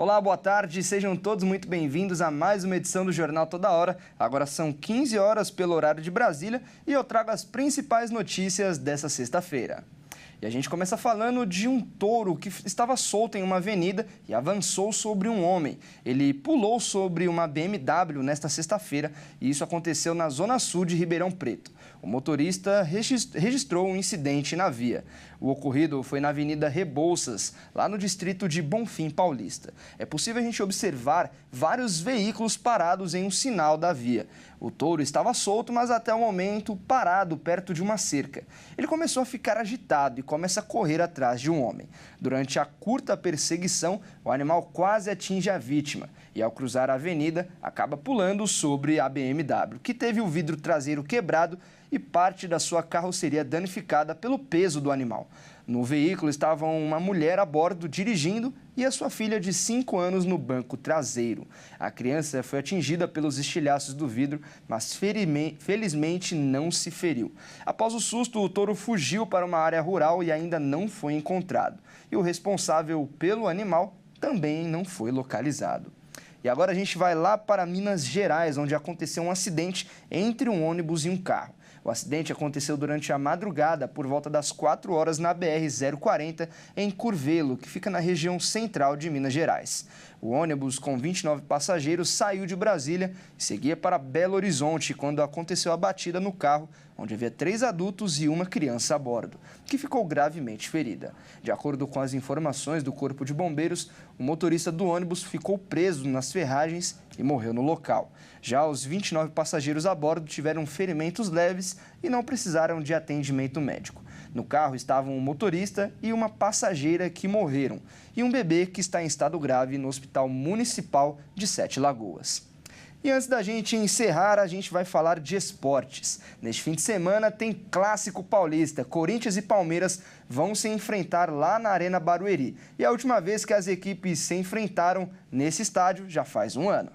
Olá, boa tarde, sejam todos muito bem-vindos a mais uma edição do Jornal Toda Hora. Agora são 15 horas pelo horário de Brasília e eu trago as principais notícias dessa sexta-feira. E a gente começa falando de um touro que estava solto em uma avenida e avançou sobre um homem. Ele pulou sobre uma BMW nesta sexta-feira e isso aconteceu na zona sul de Ribeirão Preto. O motorista registrou um incidente na via. O ocorrido foi na Avenida Rebouças, lá no distrito de Bonfim Paulista. É possível a gente observar vários veículos parados em um sinal da via. O touro estava solto, mas até o momento parado perto de uma cerca. Ele começou a ficar agitado e começa a correr atrás de um homem. Durante a curta perseguição, o animal quase atinge a vítima e, ao cruzar a avenida, acaba pulando sobre a BMW, que teve o vidro traseiro quebrado e parte da sua carroceria danificada pelo peso do animal. No veículo estavam uma mulher a bordo dirigindo e a sua filha de 5 anos no banco traseiro. A criança foi atingida pelos estilhaços do vidro, mas felizmente não se feriu. Após o susto, o touro fugiu para uma área rural e ainda não foi encontrado. E o responsável pelo animal também não foi localizado. E agora a gente vai lá para Minas Gerais, onde aconteceu um acidente entre um ônibus e um carro. O acidente aconteceu durante a madrugada, por volta das 4 horas, na BR-040, em Curvelo, que fica na região central de Minas Gerais. O ônibus, com 29 passageiros, saiu de Brasília e seguia para Belo Horizonte, quando aconteceu a batida no carro, onde havia 3 adultos e uma criança a bordo, que ficou gravemente ferida. De acordo com as informações do Corpo de Bombeiros, o motorista do ônibus ficou preso nas ferragens e morreu no local. Já os 29 passageiros a bordo tiveram ferimentos leves e não precisaram de atendimento médico. No carro estavam um motorista e uma passageira que morreram, e um bebê que está em estado grave no Hospital Municipal de Sete Lagoas. E antes da gente encerrar, a gente vai falar de esportes. Neste fim de semana tem Clássico Paulista. Corinthians e Palmeiras vão se enfrentar lá na Arena Barueri. E a última vez que as equipes se enfrentaram nesse estádio já faz um ano.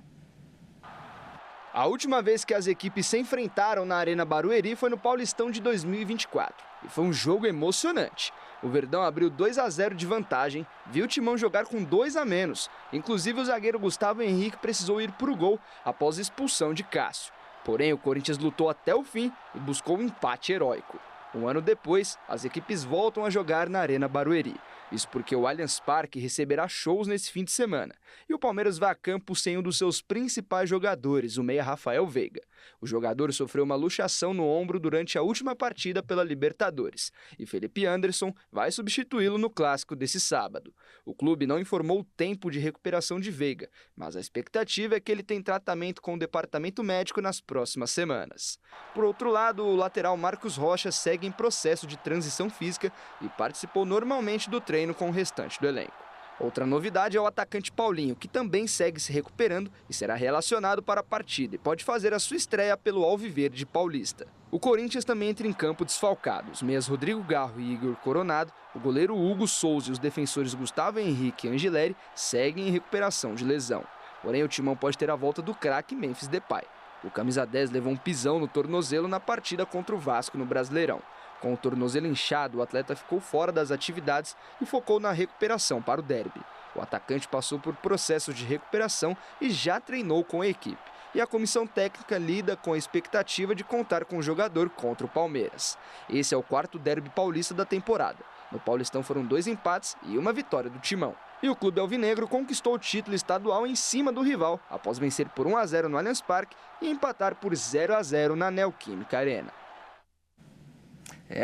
A última vez que as equipes se enfrentaram na Arena Barueri foi no Paulistão de 2024. E foi um jogo emocionante. O Verdão abriu 2-0 de vantagem, viu o Timão jogar com 2 a menos. Inclusive o zagueiro Gustavo Henrique precisou ir para o gol após a expulsão de Cássio. Porém, o Corinthians lutou até o fim e buscou um empate heróico. Um ano depois, as equipes voltam a jogar na Arena Barueri. Isso porque o Allianz Parque receberá shows nesse fim de semana. E o Palmeiras vai a campo sem um dos seus principais jogadores, o meia Rafael Veiga. O jogador sofreu uma luxação no ombro durante a última partida pela Libertadores. E Felipe Anderson vai substituí-lo no clássico desse sábado. O clube não informou o tempo de recuperação de Veiga, mas a expectativa é que ele tenha tratamento com o departamento médico nas próximas semanas. Por outro lado, o lateral Marcos Rocha segue em processo de transição física e participou normalmente do treino com o restante do elenco. Outra novidade é o atacante Paulinho, que também segue se recuperando e será relacionado para a partida e pode fazer a sua estreia pelo Alviverde Paulista. O Corinthians também entra em campo desfalcado. Os meias Rodrigo Garro e Igor Coronado, o goleiro Hugo Souza e os defensores Gustavo Henrique e Angileri seguem em recuperação de lesão. Porém, o Timão pode ter a volta do craque Memphis Depay. O camisa 10 levou um pisão no tornozelo na partida contra o Vasco no Brasileirão. Com o tornozelo inchado, o atleta ficou fora das atividades e focou na recuperação para o derby. O atacante passou por processos de recuperação e já treinou com a equipe. E a comissão técnica lida com a expectativa de contar com o jogador contra o Palmeiras. Esse é o 4º derby paulista da temporada. No Paulistão foram 2 empates e uma vitória do Timão. E o clube alvinegro conquistou o título estadual em cima do rival, após vencer por 1-0 no Allianz Parque e empatar por 0-0 na Neoquímica Arena.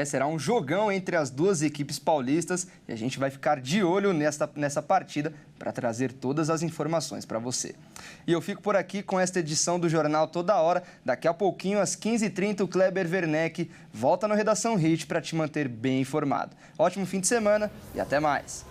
Será um jogão entre as duas equipes paulistas e a gente vai ficar de olho nessa partida para trazer todas as informações para você. E eu fico por aqui com esta edição do Jornal Toda Hora. Daqui a pouquinho, às 15h30, o Kleber Werneck volta no Redação Hit para te manter bem informado. Ótimo fim de semana e até mais!